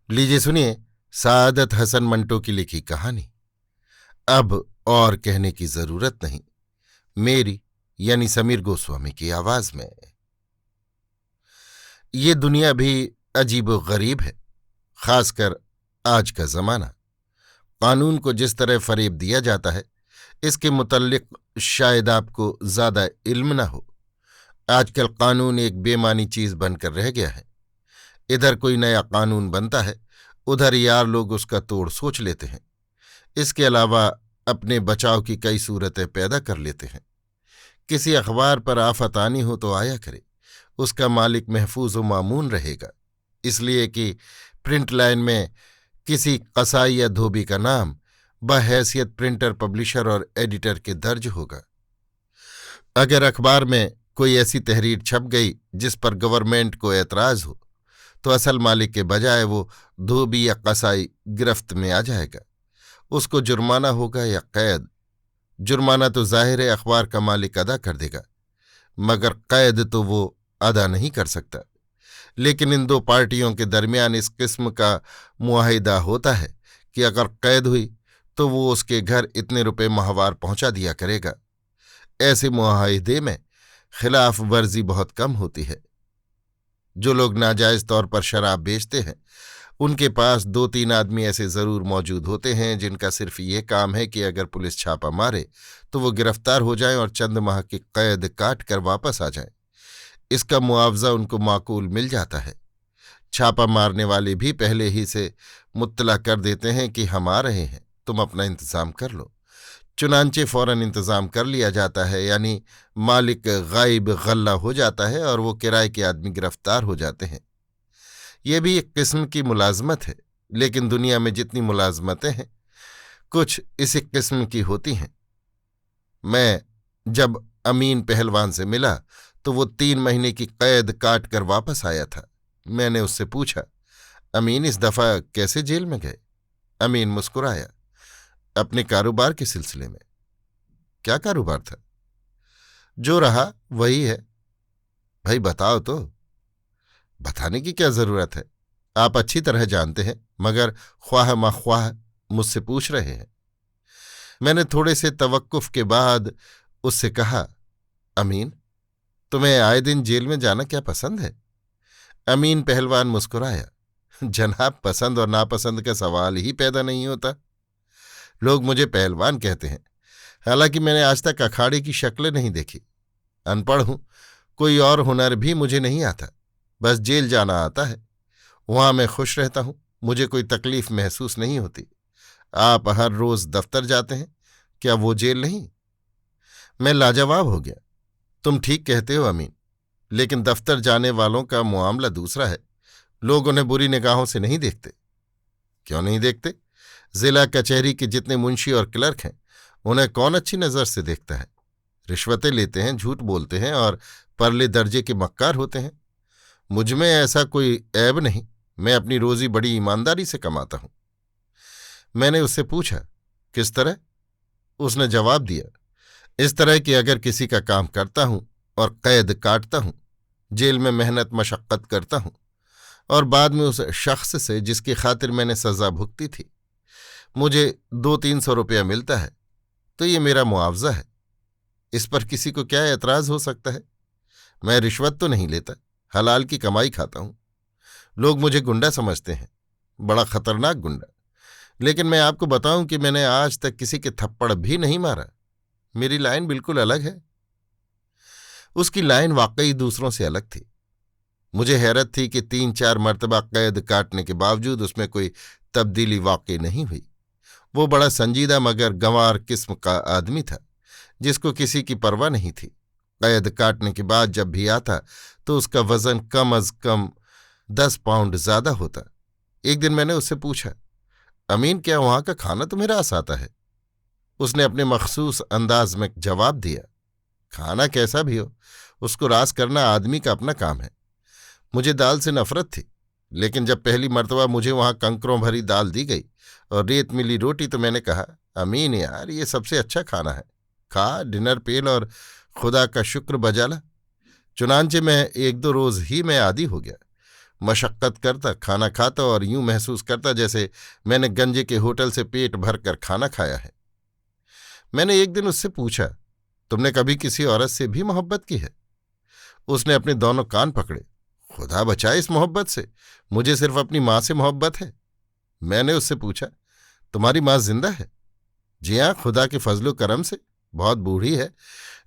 लीजिए सुनिए सादत हसन मंटो की लिखी कहानी। अब और कहने की जरूरत नहीं, मेरी यानी समीर गोस्वामी की आवाज में। ये दुनिया भी अजीब व गरीब है, खासकर आज का जमाना। कानून को जिस तरह फरेब दिया जाता है, इसके मुतल्लिक शायद आपको ज्यादा इल्म न हो। आजकल कानून एक बेमानी चीज बनकर रह गया है। इधर कोई नया कानून बनता है, उधर यार लोग उसका तोड़ सोच लेते हैं। इसके अलावा अपने बचाव की कई सूरतें पैदा कर लेते हैं। किसी अखबार पर आफत आनी हो तो आया करे, उसका मालिक महफूज व मामून रहेगा, इसलिए कि प्रिंट लाइन में किसी कसाई या धोबी का नाम बहैसियत प्रिंटर, पब्लिशर और एडिटर के दर्ज होगा। अगर अखबार में कोई ऐसी तहरीर छप गई जिस पर गवर्नमेंट को एतराज हो, तो असल मालिक के बजाय वो धोबी या कसाई गिरफ्त में आ जाएगा। उसको जुर्माना होगा या कैद। जुर्माना तो जाहिर है अखबार का मालिक अदा कर देगा, मगर कैद तो वो अदा नहीं कर सकता। लेकिन इन दो पार्टियों के दरमियान इस किस्म का मुआहिदा होता है कि अगर कैद हुई तो वो उसके घर इतने रुपए माहवार पहुंचा दिया करेगा। ऐसे मुआहिदे में खिलाफ वर्जी बहुत कम होती है। जो लोग नाजायज तौर पर शराब बेचते हैं, उनके पास 2-3 आदमी ऐसे जरूर मौजूद होते हैं जिनका सिर्फ ये काम है कि अगर पुलिस छापा मारे तो वो गिरफ्तार हो जाएं और चंद माह की कैद काट कर वापस आ जाएं। इसका मुआवजा उनको माकूल मिल जाता है। छापा मारने वाले भी पहले ही से मुत्तला कर देते हैं कि हम आ रहे हैं, तुम अपना इंतजाम कर लो। चुनांचे फौरन इंतजाम कर लिया जाता है, यानी मालिक गायब गल्ला हो जाता है और वो किराए के आदमी गिरफ्तार हो जाते हैं। ये भी एक किस्म की मुलाजमत है, लेकिन दुनिया में जितनी मुलाजमतें हैं, कुछ इसी किस्म की होती हैं। मैं जब अमीन पहलवान से मिला तो वो 3 महीने की कैद काट कर वापस आया था। मैंने उससे पूछा, अमीन इस दफा कैसे जेल में गए? अमीन मुस्कुराया, अपने कारोबार के सिलसिले में। क्या कारोबार था? जो रहा वही है। भाई बताओ तो। बताने की क्या जरूरत है, आप अच्छी तरह जानते हैं, मगर ख्वाह मख्वाह मुझसे पूछ रहे हैं। मैंने थोड़े से तवक्कुफ के बाद उससे कहा, अमीन तुम्हें आए दिन जेल में जाना क्या पसंद है? अमीन पहलवान मुस्कुराया, जनाब पसंद और नापसंद का सवाल ही पैदा नहीं होता। लोग मुझे पहलवान कहते हैं, हालांकि मैंने आज तक अखाड़े की शक्लें नहीं देखी। अनपढ़ हूं, कोई और हुनर भी मुझे नहीं आता, बस जेल जाना आता है। वहां मैं खुश रहता हूं, मुझे कोई तकलीफ महसूस नहीं होती। आप हर रोज दफ्तर जाते हैं, क्या वो जेल नहीं? मैं लाजवाब हो गया। तुम ठीक कहते हो अमीन, लेकिन दफ्तर जाने वालों का मुआमला दूसरा है। लोग उन्हें बुरी निगाहों से नहीं देखते। क्यों नहीं देखते? जिला कचहरी के जितने मुंशी और क्लर्क हैं, उन्हें कौन अच्छी नजर से देखता है? रिश्वतें लेते हैं, झूठ बोलते हैं और परले दर्जे के मक्कार होते हैं। मुझ में ऐसा कोई ऐब नहीं, मैं अपनी रोजी बड़ी ईमानदारी से कमाता हूं। मैंने उससे पूछा, किस तरह? उसने जवाब दिया, इस तरह कि अगर किसी का काम करता हूं और कैद काटता हूं, जेल में मेहनत मशक्कत करता हूं, और बाद में उस शख्स से जिसकी खातिर मैंने सजा भुगती थी मुझे 200-300 रुपया मिलता है, तो ये मेरा मुआवजा है। इस पर किसी को क्या एतराज हो सकता है? मैं रिश्वत तो नहीं लेता, हलाल की कमाई खाता हूं। लोग मुझे गुंडा समझते हैं, बड़ा खतरनाक गुंडा। लेकिन मैं आपको बताऊं कि मैंने आज तक किसी के थप्पड़ भी नहीं मारा। मेरी लाइन बिल्कुल अलग है। उसकी लाइन वाकई दूसरों से अलग थी। मुझे हैरत थी कि 3-4 मरतबा कैद काटने के बावजूद उसमें कोई तब्दीली वाकई नहीं हुई। वो बड़ा संजीदा मगर गंवार किस्म का आदमी था, जिसको किसी की परवाह नहीं थी। कैद काटने के बाद जब भी आता तो उसका वजन कम अज कम 10 पाउंड ज्यादा होता। एक दिन मैंने उससे पूछा, अमीन क्या वहां का खाना तुम्हें रास आता है? उसने अपने मखसूस अंदाज में जवाब दिया, खाना कैसा भी हो, उसको रास करना आदमी का अपना काम है। मुझे दाल से नफरत थी, लेकिन जब पहली मर्तबा मुझे वहां कंकरों भरी दाल दी गई और रेत मिली रोटी, तो मैंने कहा, अमीन यार ये सबसे अच्छा खाना है, खा, डिनर पेल और खुदा का शुक्र बजा ला। चुनांचे में 1-2 रोज ही मैं आदी हो गया। मशक्कत करता, खाना खाता और यूं महसूस करता जैसे मैंने गंजे के होटल से पेट भर कर खाना खाया है। मैंने एक दिन उससे पूछा, तुमने कभी किसी औरत से भी मोहब्बत की है? उसने अपने दोनों कान पकड़े। खुदा बचाए इस मोहब्बत से, मुझे सिर्फ अपनी मां से मोहब्बत है। मैंने उससे पूछा, तुम्हारी मां जिंदा है? जी हाँ, खुदा के फजलो करम से। बहुत बूढ़ी है,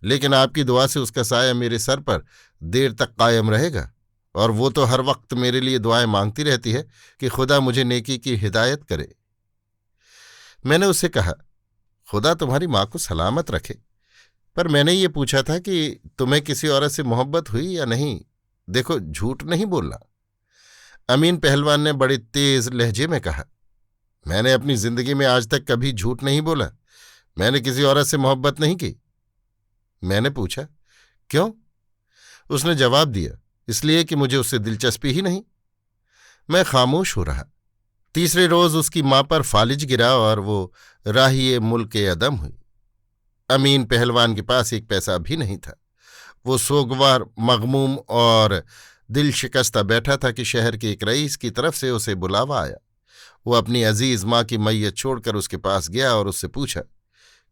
लेकिन आपकी दुआ से उसका साया मेरे सर पर देर तक कायम रहेगा, और वो तो हर वक्त मेरे लिए दुआएं मांगती रहती है कि खुदा मुझे नेकी की हिदायत करे। मैंने उससे कहा, खुदा तुम्हारी मां को सलामत रखे, पर मैंने ये पूछा था कि तुम्हें किसी औरत से मोहब्बत हुई या नहीं? देखो, झूठ नहीं बोलना। अमीन पहलवान ने बड़े तेज लहजे में कहा, मैंने अपनी जिंदगी में आज तक कभी झूठ नहीं बोला। मैंने किसी औरत से मोहब्बत नहीं की। मैंने पूछा, क्यों? उसने जवाब दिया, इसलिए कि मुझे उससे दिलचस्पी ही नहीं। मैं खामोश हो रहा। तीसरे रोज उसकी मां पर फालिज गिरा और वो राहिए मुल्क अदम हुई। अमीन पहलवान के पास एक पैसा भी नहीं था। वो सोगवार, मगमूम और दिल शिकस्ता बैठा था कि शहर के एक रईस की तरफ से उसे बुलावा आया। वो अपनी अजीज मां की मैयत छोड़कर उसके पास गया और उससे पूछा,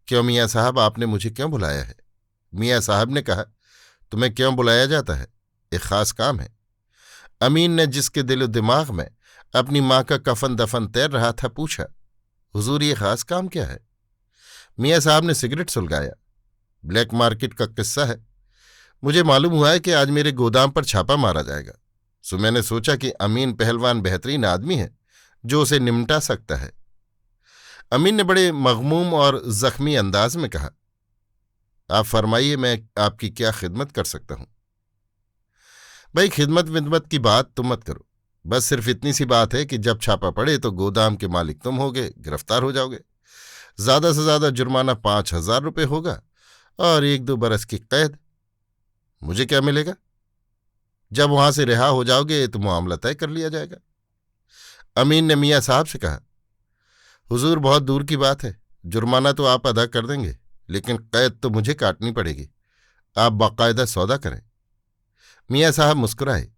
क्यों मियाँ साहब, आपने मुझे क्यों बुलाया है? मियाँ साहब ने कहा, तुम्हें क्यों बुलाया जाता है? एक खास काम है। अमीन ने, जिसके दिलो दिमाग में अपनी मां का कफन दफन तैर रहा था, पूछा, हुजूर ये खास काम क्या है? मियाँ साहब ने सिगरेट सुलगाया। ब्लैक मार्केट का किस्सा है। मुझे मालूम हुआ है कि आज मेरे गोदाम पर छापा मारा जाएगा, सो मैंने सोचा कि अमीन पहलवान बेहतरीन आदमी है जो उसे निमटा सकता है। अमीन ने बड़े मगमूम और जख्मी अंदाज में कहा, आप फरमाइए, मैं आपकी क्या खिदमत कर सकता हूं? भाई, खिदमत विदमत की बात तुम मत करो। बस सिर्फ इतनी सी बात है कि जब छापा पड़े तो गोदाम के मालिक तुम होगे, गिरफ्तार हो जाओगे। ज्यादा से ज्यादा जुर्माना 5,000 रुपये होगा और 1-2 बरस की कैद। मुझे क्या मिलेगा? जब वहां से रिहा हो जाओगे तो मामला तय कर लिया जाएगा। अमीन ने मियाँ साहब से कहा, हुजूर बहुत दूर की बात है, जुर्माना तो आप अदा कर देंगे, लेकिन कैद तो मुझे काटनी पड़ेगी। आप बाकायदा सौदा करें। मियाँ साहब मुस्कुराए।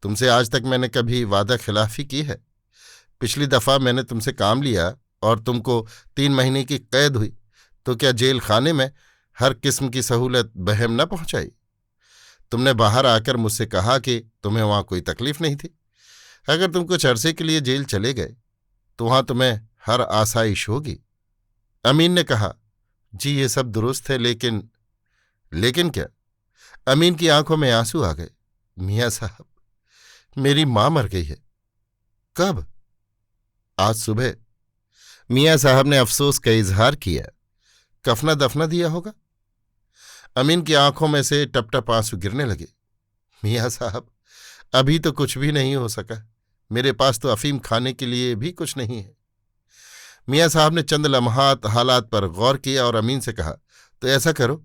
तुमसे आज तक मैंने कभी वादा खिलाफी की है? पिछली दफा मैंने तुमसे काम लिया और तुमको 3 महीने की कैद हुई, तो क्या जेल खाने में हर किस्म की सहूलत बहम न पहुंचाई? तुमने बाहर आकर मुझसे कहा कि तुम्हें वहां कोई तकलीफ नहीं थी। अगर तुम कुछ अरसे के लिए जेल चले गए तो वहां तुम्हें हर आसाइश होगी। अमीन ने कहा, जी ये सब दुरुस्त है, लेकिन क्या? अमीन की आंखों में आंसू आ गए। मियाँ साहब, मेरी मां मर गई है। कब? आज सुबह। मियाँ साहब ने अफसोस का इजहार किया। कफना दफना दिया होगा। अमीन की आंखों में से टप टप आंसू गिरने लगे। मियाँ साहब, अभी तो कुछ भी नहीं हो सका। मेरे पास तो अफीम खाने के लिए भी कुछ नहीं है। मियाँ साहब ने चंद लम्हात हालात पर गौर किया और अमीन से कहा, तो ऐसा करो,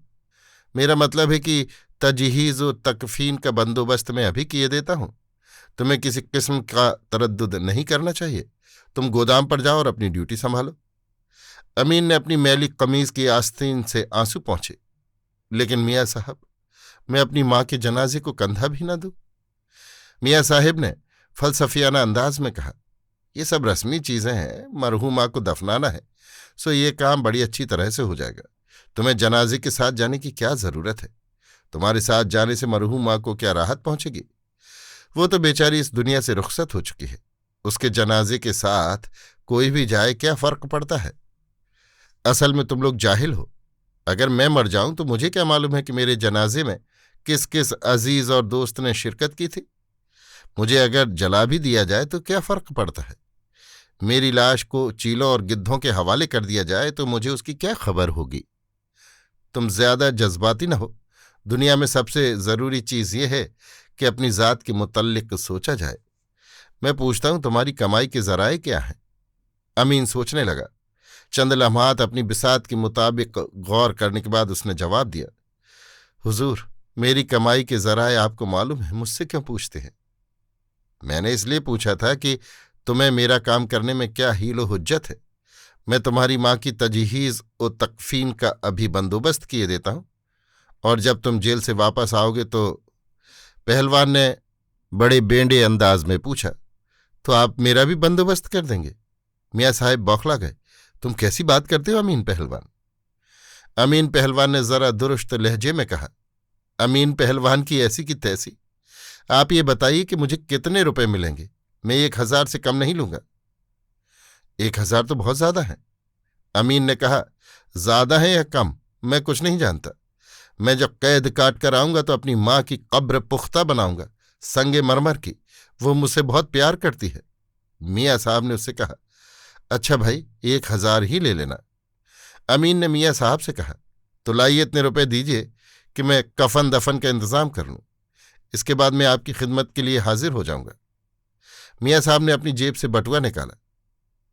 मेरा मतलब है कि तजहीज़ व तकफीन का बंदोबस्त मैं अभी किए देता हूं। तुम्हें किसी किस्म का तरद्दुद नहीं करना चाहिए। तुम गोदाम पर जाओ और अपनी ड्यूटी संभालो। अमीन ने अपनी मैली कमीज की आस्तीन से आंसू पहुंचे। लेकिन मियाँ साहब, मैं अपनी मां के जनाजे को कंधा भी न दूं। मियाँ साहिब ने फलसफियाना अंदाज में कहा, ये सब रस्मी चीजें हैं, मरहूमा को दफनाना है, सो ये काम बड़ी अच्छी तरह से हो जाएगा। तुम्हें जनाजे के साथ जाने की क्या जरूरत है? तुम्हारे साथ जाने से मरहूमा को क्या राहत पहुंचेगी? वो तो बेचारी इस दुनिया से रुखसत हो चुकी है। उसके जनाजे के साथ कोई भी जाए, क्या फर्क पड़ता है? असल में तुम लोग जाहिल हो। अगर मैं मर जाऊं तो मुझे क्या मालूम है कि मेरे जनाजे में किस किस अजीज और दोस्त ने शिरकत की थी? मुझे अगर जला भी दिया जाए तो क्या फर्क पड़ता है? मेरी लाश को चीलों और गिद्धों के हवाले कर दिया जाए तो मुझे उसकी क्या खबर होगी? तुम ज्यादा जज्बाती न हो। दुनिया में सबसे जरूरी चीज यह है कि अपनी जात के मुतल्लिक सोचा जाए। मैं पूछता हूं, तुम्हारी कमाई के जराए क्या हैं? अमीन सोचने लगा। चंद लम्हात अपनी बिसात के मुताबिक गौर करने के बाद उसने जवाब दिया, हुजूर, मेरी कमाई के जराए आपको मालूम है, मुझसे क्यों पूछते हैं? मैंने इसलिए पूछा था कि तुम्हें मेरा काम करने में क्या हीलो हुज्जत है। मैं तुम्हारी मां की तजहीज़ व तकफीन का अभी बंदोबस्त किए देता हूं, और जब तुम जेल से वापस आओगे तो। पहलवान ने बड़े बेंडे अंदाज में पूछा, तो आप मेरा भी बंदोबस्त कर देंगे? मियाँ साहब बौखला गए। तुम कैसी बात करते हो अमीन पहलवान? अमीन पहलवान ने जरा दुरुस्त लहजे में कहा, अमीन पहलवान की ऐसी की तैसी। आप ये बताइए कि मुझे कितने रुपए मिलेंगे? मैं 1,000 से कम नहीं लूंगा। 1,000 तो बहुत ज्यादा है। अमीन ने कहा, ज्यादा है या कम मैं कुछ नहीं जानता। मैं जब कैद काट कर आऊंगा तो अपनी माँ की कब्र पुख्ता बनाऊंगा, संगे मरमर की। वो मुझसे बहुत प्यार करती है। मियाँ साहब ने उससे कहा, अच्छा भाई 1,000 ही ले लेना। अमीन ने मियाँ साहब से कहा, तो लाइए इतने रुपए दीजिए कि मैं कफन दफन का इंतजाम कर लूं। इसके बाद मैं आपकी खिदमत के लिए हाजिर हो जाऊंगा। मियाँ साहब ने अपनी जेब से बटुआ निकाला।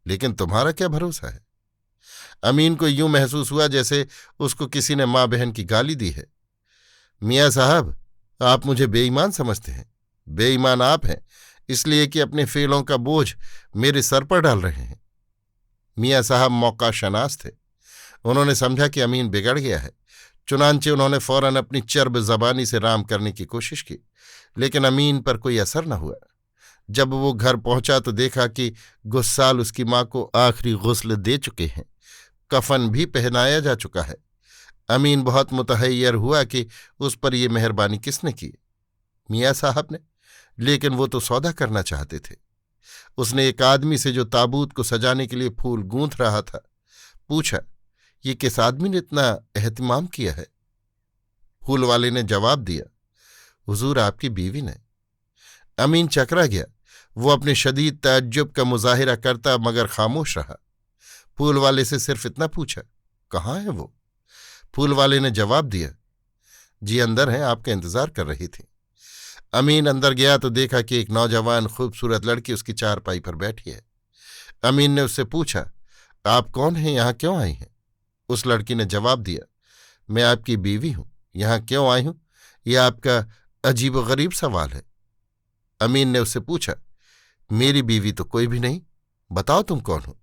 लेकिन तुम्हारा क्या भरोसा है? अमीन को यूं महसूस हुआ जैसे उसको किसी ने माँ बहन की गाली दी है। मियाँ साहब, आप मुझे बेईमान समझते हैं। बेईमान आप हैं इसलिए कि अपने फेलों का बोझ मेरे सर पर डाल रहे हैं। मियाँ साहब मौका शनास थे। उन्होंने समझा कि अमीन बिगड़ गया है। चुनांचे उन्होंने फौरन अपनी चर्ब जबानी से राम करने की कोशिश की, लेकिन अमीन पर कोई असर न हुआ। जब वो घर पहुंचा तो देखा कि गुस्साल उसकी माँ को आखिरी गुस्ल दे चुके हैं, कफन भी पहनाया जा चुका है। अमीन बहुत मुतहैयर हुआ कि उस पर यह मेहरबानी किसने की? मियाँ साहब ने। लेकिन वो तो सौदा करना चाहते थे। उसने एक आदमी से जो ताबूत को सजाने के लिए फूल गूंथ रहा था पूछा, ये किस आदमी ने इतना एहतिमाम किया है? फूल वाले ने जवाब दिया, हुजूर आपकी बीवी ने। अमीन चकरा गया। वो अपने शदीद ताज्जुब का मुजाहिरा करता मगर खामोश रहा। फूल वाले से सिर्फ इतना पूछा, कहाँ है वो? फूल वाले ने जवाब दिया, जी अंदर हैं, आपका इंतजार कर रही थी। अमीन अंदर गया तो देखा कि एक नौजवान खूबसूरत लड़की उसकी चारपाई पर बैठी है। अमीन ने उससे पूछा, आप कौन हैं, यहां क्यों आई हैं? उस लड़की ने जवाब दिया, मैं आपकी बीवी हूं। यहां क्यों आई हूं, यह आपका अजीब व गरीब सवाल है। अमीन ने उससे पूछा, मेरी बीवी तो कोई भी नहीं, बताओ तुम कौन हो?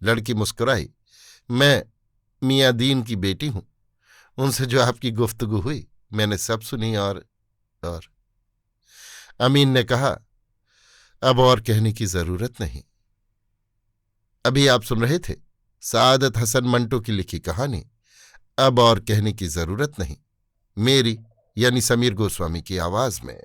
लड़की मुस्कुराई, मैं मियाँ दीन की बेटी हूं। उनसे जो आपकी गुफ्तगू हुई मैंने सब सुनी और अमीन ने कहा, अब और कहने की जरूरत नहीं। अभी आप सुन रहे थे सआदत हसन मंटो की लिखी कहानी अब और कहने की जरूरत नहीं, मेरी यानी समीर गोस्वामी की आवाज में।